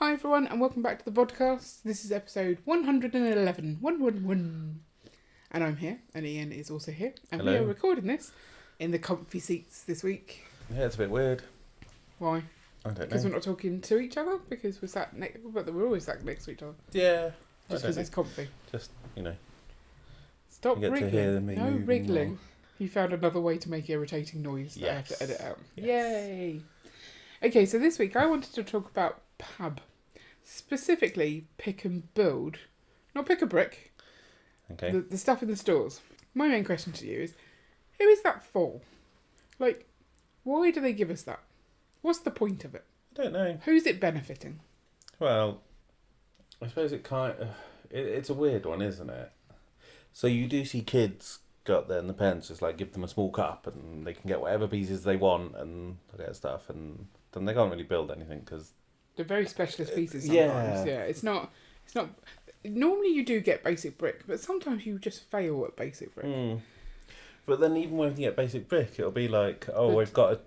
Hi everyone and welcome back to the Bodcast. This is episode 111. 111. And I'm here and Ian is also here. And Hello. we are recording this in the comfy seats this week. Yeah, it's a bit weird. Why? I don't know. Because we're not talking to each other? Because we're sat but we're always sat next to each other. Yeah. Just because it's comfy. Just, Stop you get wriggling. to hear me No moving wriggling. more. He found another way to make irritating noise that I have to Yes. edit out. Yes. Yay! Okay, so this week I wanted to talk about PAB. Specifically, pick and build. Not pick a brick. Okay. The stuff in the stores. My main question to you is, who is that for? Like, why do they give us that? What's the point of it? I don't know. Who's it benefiting? Well, I suppose it's a weird one, isn't it? So you do see kids go up there in the pens, just like give them a small cup and they can get whatever pieces they want and get stuff, and then they can't really build anything because They're very specialist pieces sometimes. Yeah, it's not. Normally you do get basic brick, but sometimes you just fail at basic brick. But then even when you get basic brick, it'll be like, we've got a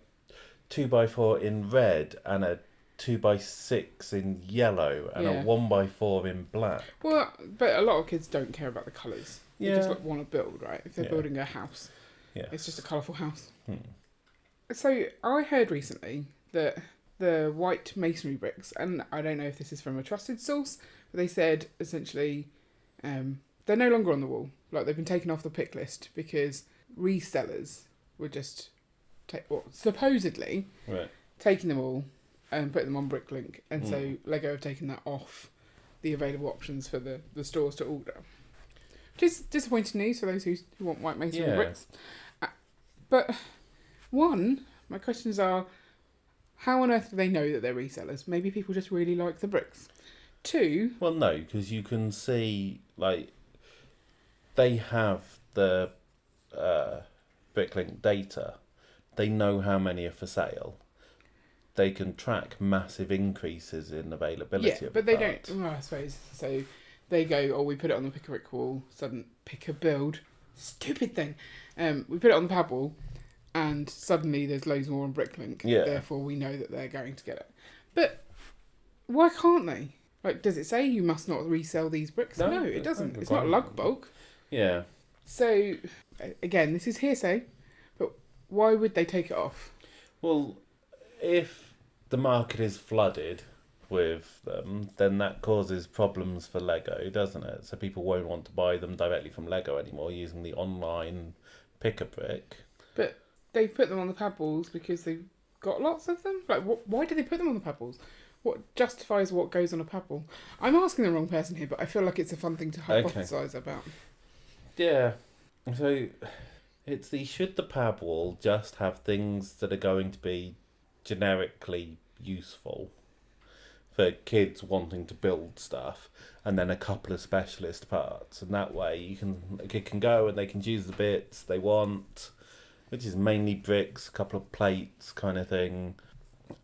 2x4 in red and a 2x6 in yellow and a 1x4 in black. Well, but a lot of kids don't care about the colours. They Yeah. just want to build, right? If they're building a house, it's just a colourful house. So I heard recently that the white masonry bricks, and I don't know if this is from a trusted source, but they said essentially they're no longer on the wall. Like, they've been taken off the pick list because resellers were just supposedly taking them all and putting them on Bricklink, and so Lego have taken that off the available options for the stores to order. Which is disappointing news for those who want white masonry bricks. But my questions are, how on earth do they know that they're resellers? Maybe people just really like the bricks. 2... Well, no, because you can see, like, they have the Bricklink data. They know how many are for sale. They can track massive increases in availability of but the they parts. don't. Well, I suppose. So they go, we put it on the pick a brick wall, pick a build. Stupid thing. We put it on the PAB wall, and suddenly there's loads more on Bricklink. Yeah. Therefore, we know that they're going to get it. But why can't they? Like, does it say you must not resell these bricks? No, it doesn't. It's not lug bulk. Yeah. So, again, this is hearsay, but why would they take it off? Well, if the market is flooded with them, then that causes problems for Lego, doesn't it? So people won't want to buy them directly from Lego anymore using the online pick-a-brick. But they put them on the PAB walls because they've got lots of them? Like, why do they put them on the PAB walls? What justifies what goes on a PAB wall? I'm asking the wrong person here, but I feel like it's a fun thing to hypothesise about. Yeah. So it's should the PAB wall just have things that are going to be generically useful for kids wanting to build stuff, and then a couple of specialist parts, and that way a kid can go and they can choose the bits they want, which is mainly bricks, a couple of plates kind of thing,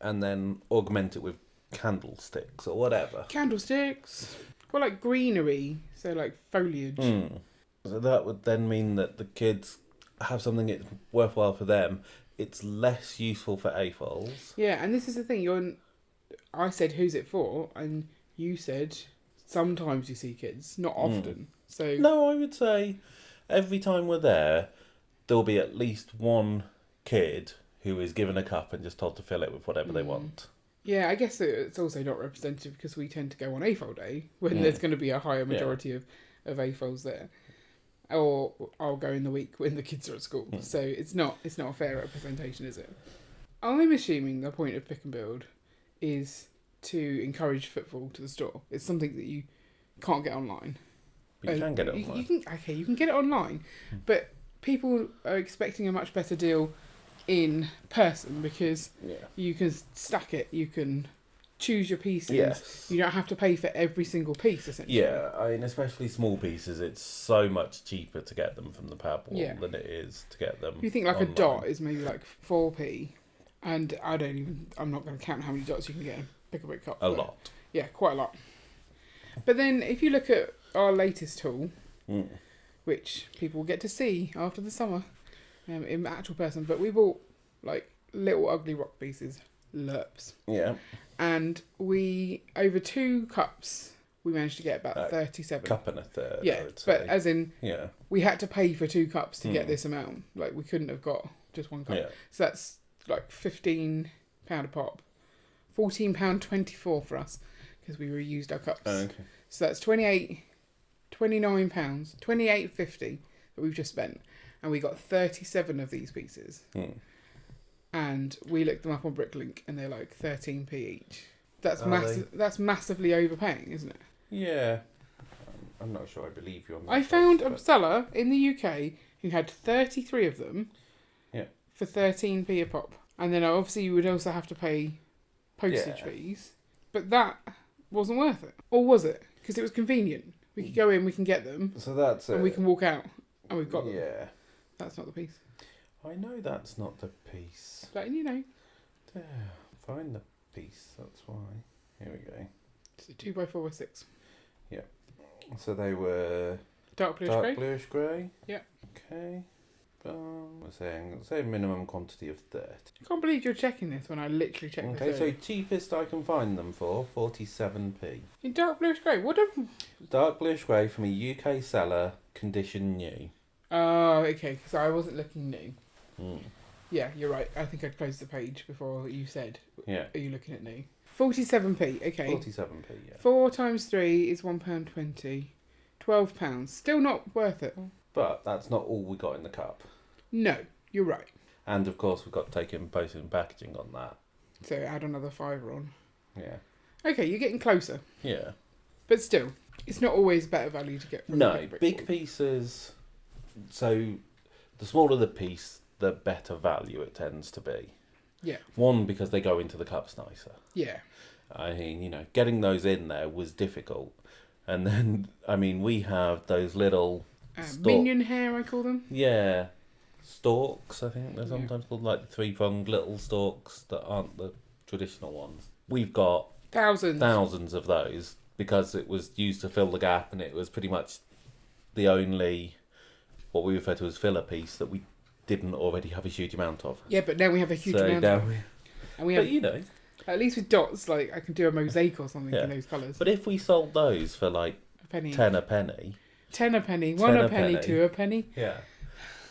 and then augment it with candlesticks or whatever. Candlesticks. Or like greenery, so like foliage. So that would then mean that the kids have something that's worthwhile for them. It's less useful for AFOLs. Yeah, and this is the thing. I said, who's it for? And you said, sometimes you see kids, not often. So no, I would say every time we're there, there'll be at least one kid who is given a cup and just told to fill it with whatever they want. Yeah, I guess it's also not representative because we tend to go on AFOL day when there's going to be a higher majority of AFOLs there. Or I'll go in the week when the kids are at school. So it's not a fair representation, is it? I'm assuming the point of pick and build is to encourage footfall to the store. It's something that you can't get online. But you can get it online. You can get it online, but people are expecting a much better deal in person because you can stack it, you can choose your pieces. Yes. You don't have to pay for every single piece, essentially. Yeah, I mean, especially small pieces, it's so much cheaper to get them from the PAB wall than it is to get them You think like online. a dot is maybe like 4p, and I'm not going to count how many dots you can get in a pick-a-brick cup. A lot. Yeah, quite a lot. But then if you look at our latest tool, which people get to see after the summer in actual person, but we bought like little ugly rock pieces, lerps. Yeah. And we, over 2 cups, we managed to get about 37. Cup and a third, yeah, I would say. But as in, we had to pay for 2 cups to get this amount. Like, we couldn't have got just 1 cup. Yeah. So that's like £15 a pop. £14.24 for us, because we reused our cups. Oh, okay. So that's £29, £28.50 that we've just spent. And we got 37 of these pieces. And we looked them up on Bricklink, and they're like 13p each. That's That's massively overpaying, isn't it? Yeah. I'm not sure I believe you on that. I found a seller in the UK who had 33 of them for 13p a pop. And then obviously you would also have to pay postage fees. But that wasn't worth it. Or was it? Because it was convenient. We could go in, we can get them. So that's and we can walk out, and we've got them. Yeah. That's not the piece. I know that's not the piece. Letting you know. Find the piece, that's why. Here we go. It's a 2x4x6. Yeah. So they were dark bluish grey. Yeah. Okay. We're saying minimum quantity of 30. I can't believe you're checking this when I literally checked this. Okay, so cheapest I can find them for 47p. In dark bluish grey. What? Dark bluish grey from a UK seller, condition new. Oh, okay. Because I wasn't looking new. Yeah, you're right. I think I'd closed the page before you said. Yeah. Are you looking at new? 47p. Okay. 47p. Yeah. 4 times 3 is £1.20. £12. Still not worth it. But that's not all we got in the cup. No, you're right. And of course we've got to take in postage and packaging on that. So add another £5 on. Yeah. Okay, you're getting closer. Yeah. But still, it's not always better value to get from a big pieces. So the smaller the piece, the better value it tends to be. Yeah. One, because they go into the cups nicer. Yeah. I mean, getting those in there was difficult. And then, we have those little minion hair, I call them. Yeah. Stalks, I think they're sometimes called, like the 3-pronged little stalks that aren't the traditional ones. We've got thousands of those because it was used to fill the gap, and it was pretty much the only, what we refer to as filler piece, that we didn't already have a huge amount of. Yeah, but now we have a huge amount of. And we have, at least with dots, like I can do a mosaic or something in those colours. But if we sold those for like a penny. 10 a penny. 10 a penny, 1 a penny, 2 a penny. Yeah.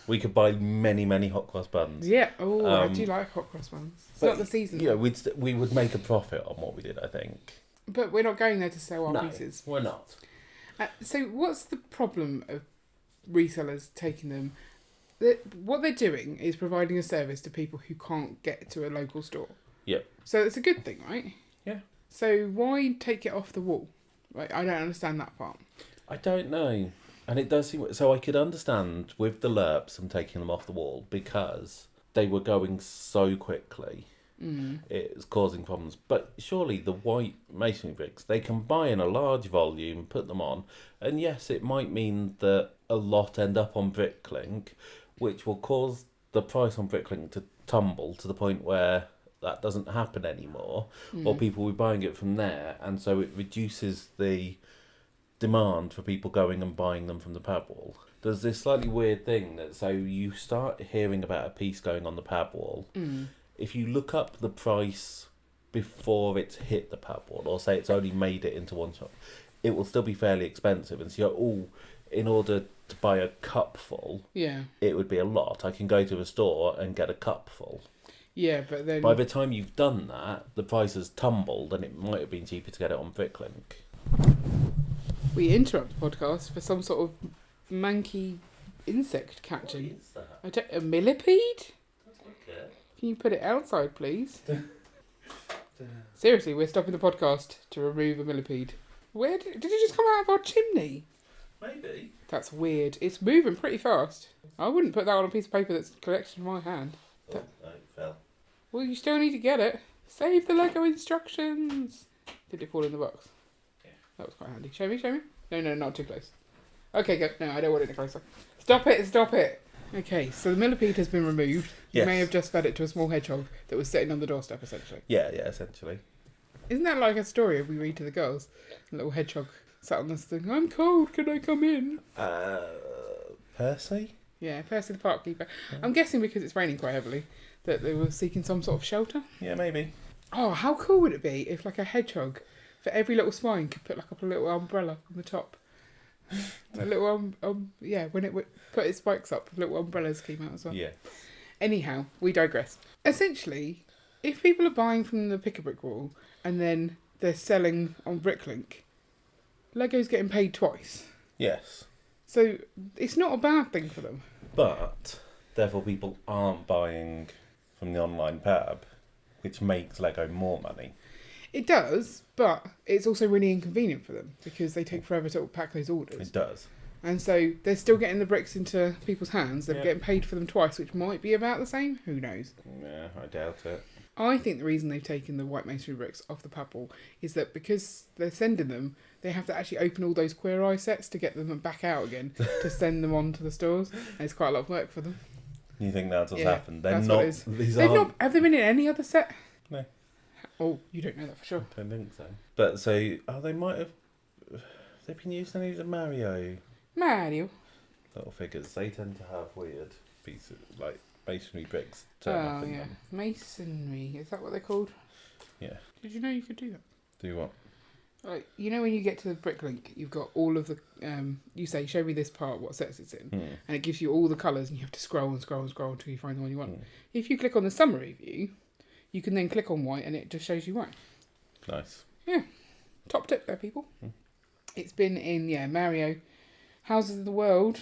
We could buy many, many hot cross buns. Yeah. Oh, I do like hot cross buns. It's not the season. Yeah, we would make a profit on what we did, I think. But we're not going there to sell our pieces. We're not. So what's the problem of resellers taking them? What they're doing is providing a service to people who can't get to a local store. Yep. So it's a good thing, right? Yeah. So why take it off the wall? Like, I don't understand that part. I don't know. And it does seem... So I could understand with the lerps and taking them off the wall because they were going so quickly. It was causing problems. But surely the white masonry bricks, they can buy in a large volume, put them on. And yes, it might mean that a lot end up on Bricklink, which will cause the price on Bricklink to tumble to the point where that doesn't happen anymore, or people will be buying it from there, and so it reduces the demand for people going and buying them from the PAB wall. There's this slightly weird thing that, so you start hearing about a piece going on the PAB wall. If you look up the price before it's hit the PAB wall, or say it's only made it into one shop, it will still be fairly expensive, and so you go, in order to buy a cupful, it would be a lot. I can go to a store and get a cupful. Yeah, but then... By the time you've done that, the price has tumbled, and it might have been cheaper to get it on Bricklink. We interrupt the podcast for some sort of manky insect catching. What is that? A millipede? Okay. Can you put it outside, please? Seriously, we're stopping the podcast to remove a millipede. Where did it just come out of our chimney? Maybe. That's weird. It's moving pretty fast. I wouldn't put that on a piece of paper that's collected in my hand. Oh, no, it fell. Well, you still need to get it. Save the Lego instructions. Did it fall in the box? Yeah. That was quite handy. Show me. No, not too close. Okay, go. No, I don't want it closer. Stop it. Okay, so the millipede has been removed. You may have just fed it to a small hedgehog that was sitting on the doorstep, essentially. Yeah, essentially. Isn't that like a story we read to the girls? A little hedgehog sat on this thing. I'm cold, can I come in? Percy? Yeah, Percy the park keeper. I'm guessing because it's raining quite heavily that they were seeking some sort of shelter. Yeah, maybe. Oh, how cool would it be if like a hedgehog, for every little spine, could put like up a little umbrella on the top. A little when it put its spikes up, little umbrellas came out as well. Yeah. Anyhow, we digress. Essentially, if people are buying from the Pick-a-Brick wall and then they're selling on Bricklink, Lego's getting paid twice. Yes. So it's not a bad thing for them. But therefore, people aren't buying from the online PAB, which makes Lego more money. It does, but it's also really inconvenient for them because they take forever to pack those orders. It does. And so they're still getting the bricks into people's hands. They're getting paid for them twice, which might be about the same. Who knows? Yeah, I doubt it. I think the reason they've taken the white masonry bricks off the PAB wall is that because they're sending them, they have to actually open all those Queer Eye sets to get them back out again to send them on to the stores. And it's quite a lot of work for them. You think that's what's happened? They're that's not. What it is. Have they been in any other set? No. Oh, you don't know that for sure. I don't think so. But so, they might have. They've been using any of the Mario little figures. They tend to have weird pieces like masonry bricks. Oh yeah, masonry. Is that what they're called? Yeah. Did you know you could do that? Do what? Like, you know when you get to the Bricklink, you've got all of the, you say, show me this part, what sets it's in, and it gives you all the colours and you have to scroll and scroll and scroll until you find the one you want. If you click on the summary view, you can then click on white and it just shows you white. Nice. Yeah. Top tip there, people. It's been in, Mario, Houses of the World,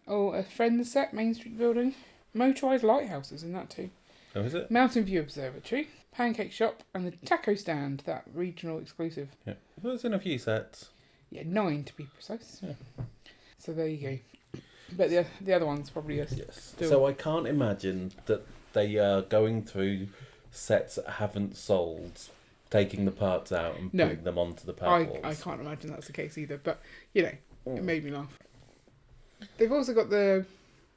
a Friends set, Main Street Building, motorised lighthouses in that too. Oh, is it? Mountain View Observatory, Pancake Shop, and the Taco Stand, that regional exclusive. Yeah. Well, it's in a few sets. Yeah, 9 to be precise. Yeah. So there you go. But the other ones probably are still... So I can't imagine that they are going through sets that haven't sold, taking the parts out and putting them onto the PAB walls. I can't imagine that's the case either. But, it made me laugh. They've also got the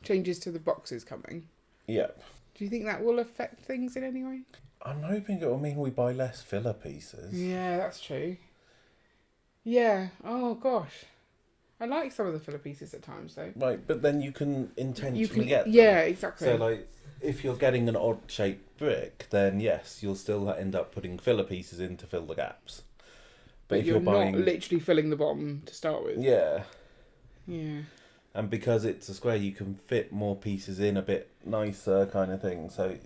changes to the boxes coming. Yeah. Do you think that will affect things in any way? I'm hoping it will mean we buy less filler pieces. Yeah, that's true. Yeah. Oh, gosh. I like some of the filler pieces at times, though. Right, but then you can intentionally get them. Yeah, exactly. So, like, if you're getting an odd-shaped brick, then yes, you'll still end up putting filler pieces in to fill the gaps. But if you're buying... not literally filling the bottom to start with. Yeah. Yeah. And because it's a square, you can fit more pieces in a bit nicer kind of thing. So,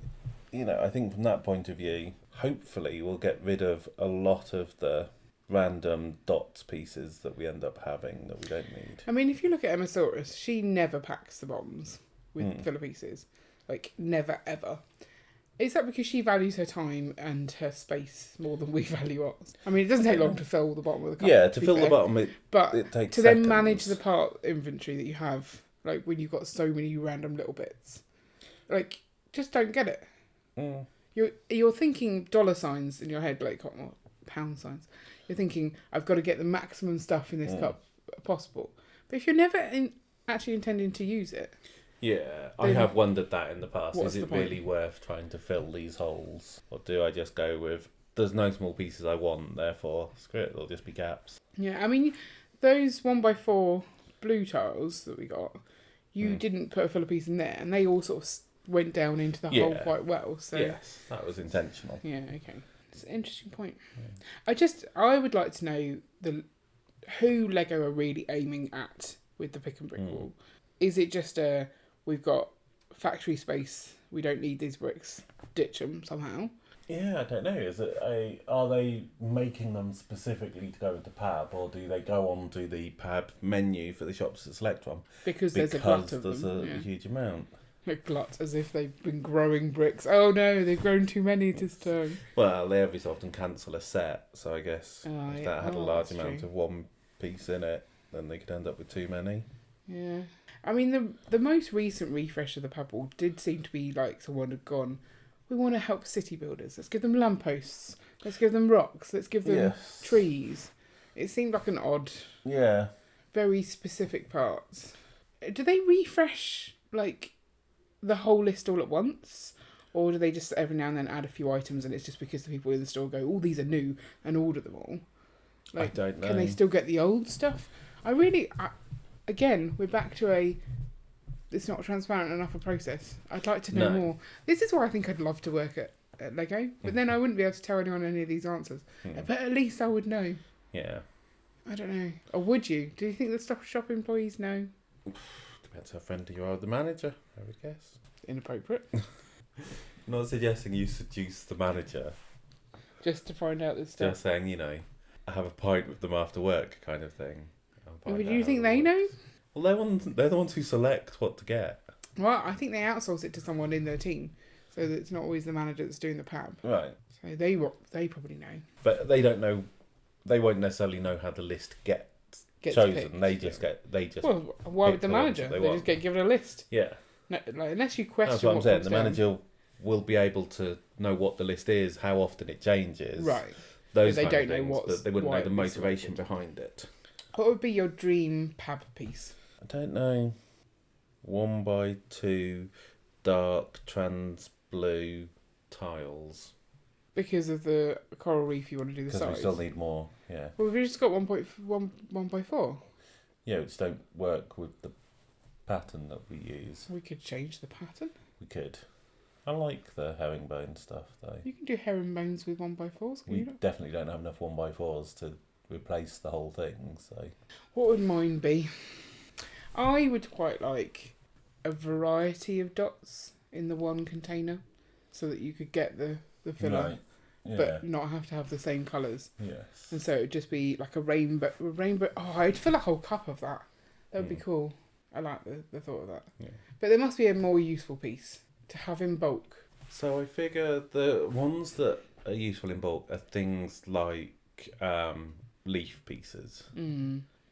I think from that point of view, hopefully we'll get rid of a lot of the random dots pieces that we end up having that we don't need. I mean, if you look at Emmasaurus, she never packs the bottoms with filler pieces. Like, never, ever. Is that because she values her time and her space more than we value ours? I mean, it doesn't take long to fill the bottom of the cup. Yeah, to fill the bottom, it takes to seconds. Then manage the part inventory that you have, like when you've got so many random little bits. Like, just don't get it. You're thinking dollar signs in your head, like pound signs. You're thinking, I've got to get the maximum stuff in this cup possible. But if you're never actually intending to use it... Yeah, I have wondered that in the past. Is it really worth trying to fill these holes? Or do I just go with, there's no small pieces I want, therefore, screw it, they'll just be gaps. Yeah, I mean, those 1x4 blue tiles that we got, you didn't put a filler piece in there, and they all sort of went down into the hole quite well. So yes, that was intentional. Yeah, okay. It's an interesting point. Yeah. I would like to know who Lego are really aiming at with the Pick and Brick wall. Is it just we've got factory space, we don't need these bricks, ditch them somehow? Yeah, I don't know. Are they making them specifically to go into PAB, or do they go on to the PAB menu for the shops to select from? Because there's a glut of them. Because there's a huge amount. A glut, as if they've been growing bricks. Oh no, they've grown too many this time. Well, they every so often cancel a set, so I guess if that had a large amount of one piece in it, then they could end up with too many. Yeah. I mean, the most recent refresh of the PAB wall did seem to be like someone had gone, we want to help city builders. Let's give them lampposts. Let's give them rocks. Let's give them trees. It seemed like an odd, very specific parts. Do they refresh, like, the whole list all at once? Or do they just every now and then add a few items and it's just because the people in the store go, oh, these are new, and order them all? Like, I don't know. Can they still get the old stuff? Again, we're back to it's not transparent enough a process. I'd like to know more. This is why I think I'd love to work at at Lego, but then I wouldn't be able to tell anyone any of these answers. But at least I would know. Yeah. I don't know. Or would you? Do you think the Stop Shop employees know? Depends how friendly you are with the manager, I would guess. Inappropriate. Not suggesting you seduce the manager. Just to find out this stuff. Just saying, I have a pint with them after work kind of thing. But do you think they know? Well, they're the ones who select what to get. Well, I think they outsource it to someone in their team, so that it's not always the manager that's doing the PAB. Right. So they probably know. But they don't know. They won't necessarily know how the list gets chosen. Picked. They just. Well, why would the manager? They just get given a list. Yeah. No, unless you question. That's what I'm saying. The manager will be able to know what the list is, how often it changes. Right. Those but they don't things, know what. But they wouldn't know the motivation behind it. What would be your dream PAB piece? I don't know. 1x2 dark trans blue tiles. Because of the coral reef, you want to do the size. Because we still need more. Yeah. Well, we've just got 1.4. Yeah, it just don't work with the pattern that we use. We could change the pattern. We could. I like the herringbone stuff though. You can do herringbones with 1x4s. We definitely don't have enough 1x4s to replace the whole thing. So. What would mine be? I would quite like a variety of dots in the one container, so that you could get the filler, right. Yeah. but not have to have the same colours. Yes. And so it would just be like a rainbow. Oh, I'd fill a whole cup of that. That would be cool. I like the thought of that. Yeah. But there must be a more useful piece to have in bulk. So I figure the ones that are useful in bulk are things like leaf pieces.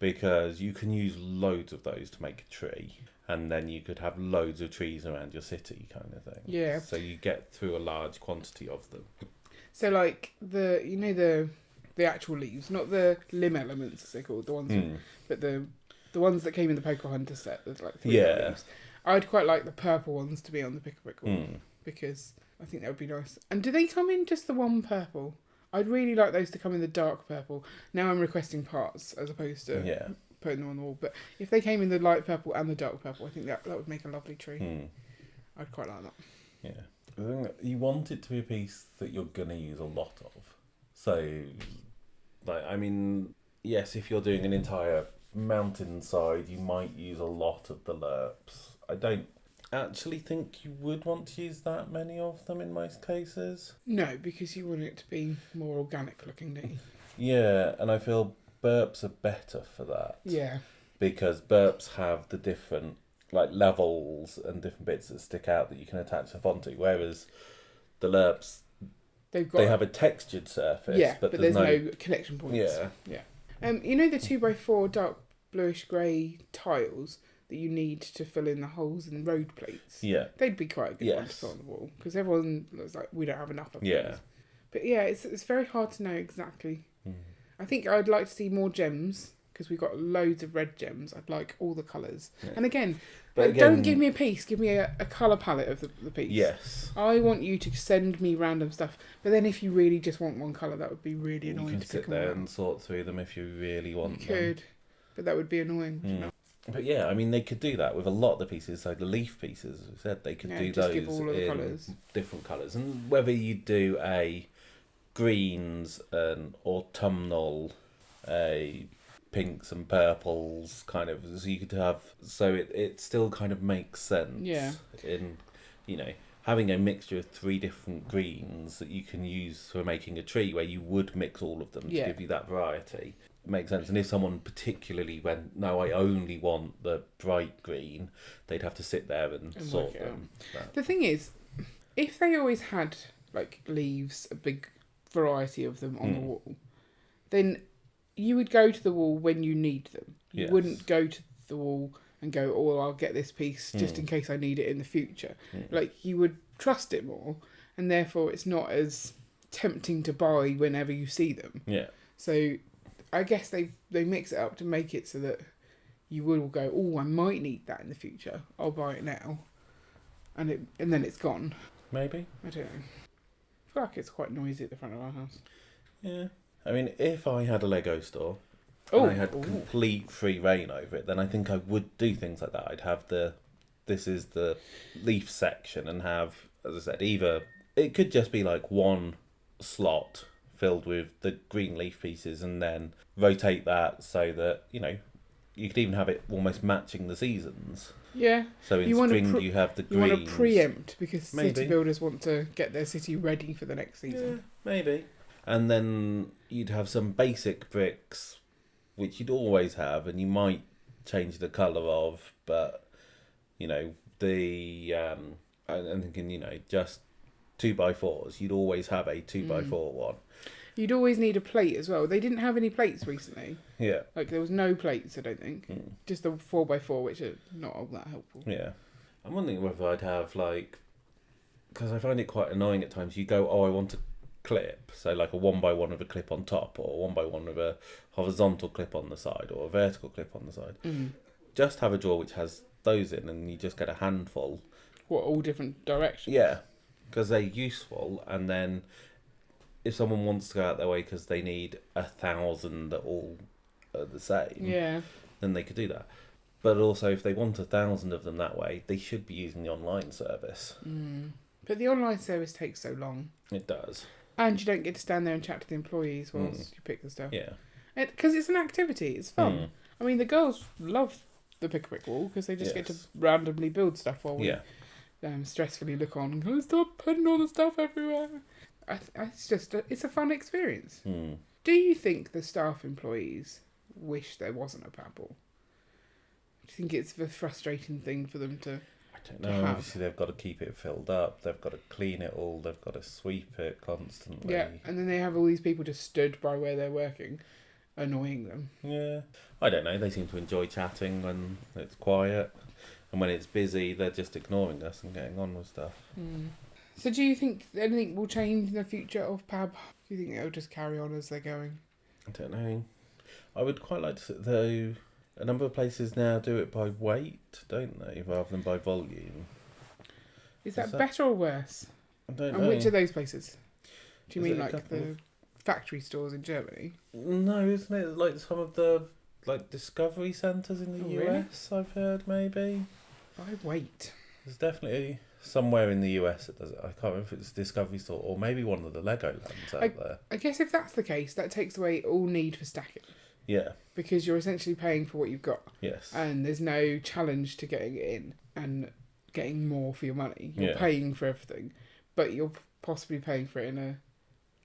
Because you can use loads of those to make a tree, and then you could have loads of trees around your city kind of thing. Yeah. So you get through a large quantity of them. So like the actual leaves, not the limb elements as they're called, the ones but the ones that came in the Pocahontas set, there's like 3 leaves. I'd quite like the purple ones to be on the Pick-a-Brick wall because I think that would be nice. And do they come in just the one purple? I'd really like those to come in the dark purple. Now I'm requesting parts as opposed to putting them on the wall. But if they came in the light purple and the dark purple, I think that would make a lovely tree. I'd quite like that. Yeah. I think that you want it to be a piece that you're going to use a lot of. So, yes, if you're doing an entire mountainside, you might use a lot of the lerps. I don't actually think you would want to use that many of them in most cases. No, because you want it to be more organic looking, don't you? Yeah, and I feel burps are better for that. Yeah. Because burps have the different levels and different bits that stick out that you can attach stuff onto, whereas the lerps they have a textured surface, but there's no connection points. Yeah. The 2x4 dark bluish grey tiles that you need to fill in the holes in road plates. Yeah. They'd be quite a good one to put on the wall because everyone was like, we don't have enough of these. But yeah, it's very hard to know exactly. I think I'd like to see more gems because we've got loads of red gems. I'd like all the colours. Yeah. And again, don't give me a piece. Give me a colour palette of the piece. Yes. I want you to send me random stuff. But then if you really just want one colour, that would be really annoying. You can sit there and sort through them if you really want them. You could. But that would be annoying. You know? But yeah, they could do that with a lot of the pieces. So the leaf pieces, as I said, they could do those give all of the in colours. Different colours. And whether you do a greens, an autumnal, a pinks and purples kind of, so you could have, so it still kind of makes sense. Yeah. In, having a mixture of 3 different greens that you can use for making a tree where you would mix all of them to give you that variety. Makes sense. And if someone particularly went, no, I only want the bright green, they'd have to sit there and sort them. The thing is, if they always had leaves, a big variety of them on the wall, then you would go to the wall when you need them. You wouldn't go to the wall and go, oh, I'll get this piece just in case I need it in the future. You would trust it more, and therefore it's not as tempting to buy whenever you see them. Yeah. So I guess they mix it up to make it so that you will go, oh, I might need that in the future. I'll buy it now. And then it's gone. Maybe. I don't know. I feel like it's quite noisy at the front of our house. Yeah. If I had a Lego store and I had complete free reign over it, then I think I would do things like that. I'd have this is the leaf section and have, as I said, either it could just be like one slot filled with the green leaf pieces, and then rotate that so that, you know, you could even have it almost matching the seasons. Yeah. So in spring you have the greens. You want to preempt because Maybe. city builders want to get their city ready for the next season. Yeah, maybe. And then you'd have some basic bricks, which you'd always have, and you might change the colour of, but, you know, I'm thinking, you know, just 2x4s. You'd always have a 2x4 one. You'd always need a plate as well. They didn't have any plates recently. Yeah. Like, there was no plates, I don't think. Just the 4x4, which are not all that helpful. Yeah. I'm wondering whether I'd have, like... Because I find it quite annoying at times. You go, I want a clip. So, like a 1x1 with a clip on top, or a 1x1 with a horizontal clip on the side, or a vertical clip on the side. Just have a drawer which has those in, and you just get a handful. What, all different directions? Yeah. Because they're useful, and then... If someone wants to go out their way because they need 1,000 that all are the same, then they could do that. But also, if they want 1,000 of them that way, they should be using the online service. But the online service takes so long. It does. And you don't get to stand there and chat to the employees whilst you pick the stuff. Yeah. Because it's an activity. It's fun. I mean, the girls love the pick-a-brick wall because they just get to randomly build stuff while we stressfully look on. Can I stop putting all the stuff everywhere? It's a fun experience. Do you think the staff employees wish there wasn't a PAB wall? Do you think it's a frustrating thing for them to... I don't know. Obviously, they've got to keep it filled up. They've got to clean it all. They've got to sweep it constantly. Yeah, and then they have all these people just stood by where they're working, annoying them. Yeah. I don't know. They seem to enjoy chatting when it's quiet. And when it's busy, they're just ignoring us and getting on with stuff. So do you think anything will change in the future of PAB? Do you think it'll just carry on as they're going? I don't know. I would quite like to, though, a number of places now do it by weight, don't they, rather than by volume. Is that better or worse? I don't know. And which are those places? Do you mean like the factory stores in Germany? No, isn't it like some of the discovery centres in the US, really? I've heard, maybe? By weight. There's definitely... somewhere in the US that does it. I can't remember if it's a Discovery Store or maybe one of the Lego lands out there. I guess if that's the case, that takes away all need for stacking. Yeah. Because you're essentially paying for what you've got. Yes. And there's no challenge to getting it in and getting more for your money. You're paying for everything, but you're possibly paying for it in a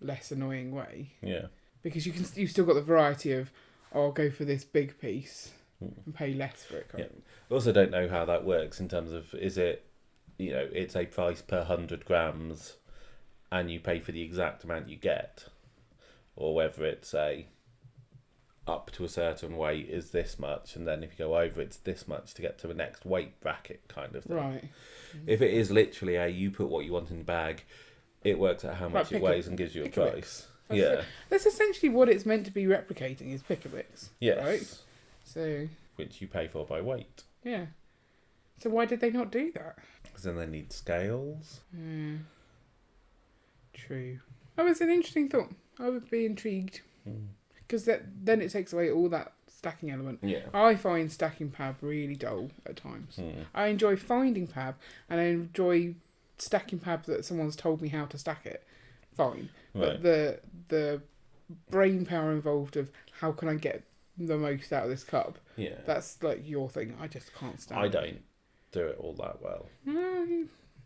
less annoying way. Yeah. Because you've still got the variety of, I'll go for this big piece and pay less for it. I also don't know how that works in terms of, is it, you know, it's a price per 100 grams and you pay for the exact amount you get, or whether it's up to a certain weight is this much, and then if you go over it's this much to get to the next weight bracket kind of thing. Right. If it is literally you put what you want in the bag, it works out how much it weighs and gives you a price. That's essentially what it's meant to be replicating, is pick-a-bricks. Yes. Right? So... which you pay for by weight. Yeah. So why did they not do that? Because then they need scales. True. Oh, it's an interesting thought. I would be intrigued. Because then it takes away all that stacking element. Yeah. I find stacking PAB really dull at times. I enjoy finding PAB, and I enjoy stacking PAB that someone's told me how to stack it. Fine. Right. But the brain power involved of how can I get the most out of this cup, that's like your thing. I just can't stand it. I don't do it all that well. No,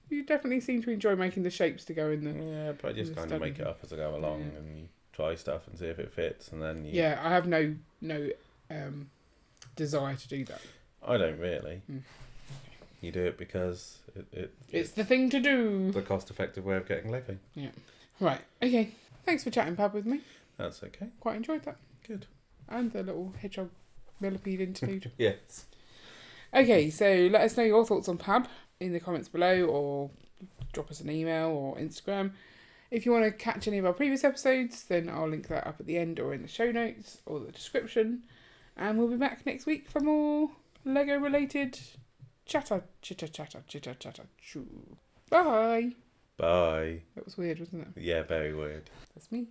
you definitely seem to enjoy making the shapes to go in the... Yeah, but I just kind of make it up as I go along, and you try stuff and see if it fits, and then you... Yeah, I have no desire to do that. I don't really. You do it because it's the thing to do. The cost-effective way of getting Lego. Yeah. Right, okay. Thanks for chatting PAB with me. That's okay. Quite enjoyed that. Good. And the little hedgehog millipede interlude. Yes. Okay, so let us know your thoughts on PAB in the comments below, or drop us an email or Instagram. If you want to catch any of our previous episodes, then I'll link that up at the end or in the show notes or the description. And we'll be back next week for more Lego related chatter. Choo. Bye. Bye. That was weird, wasn't it? Yeah, very weird. That's me.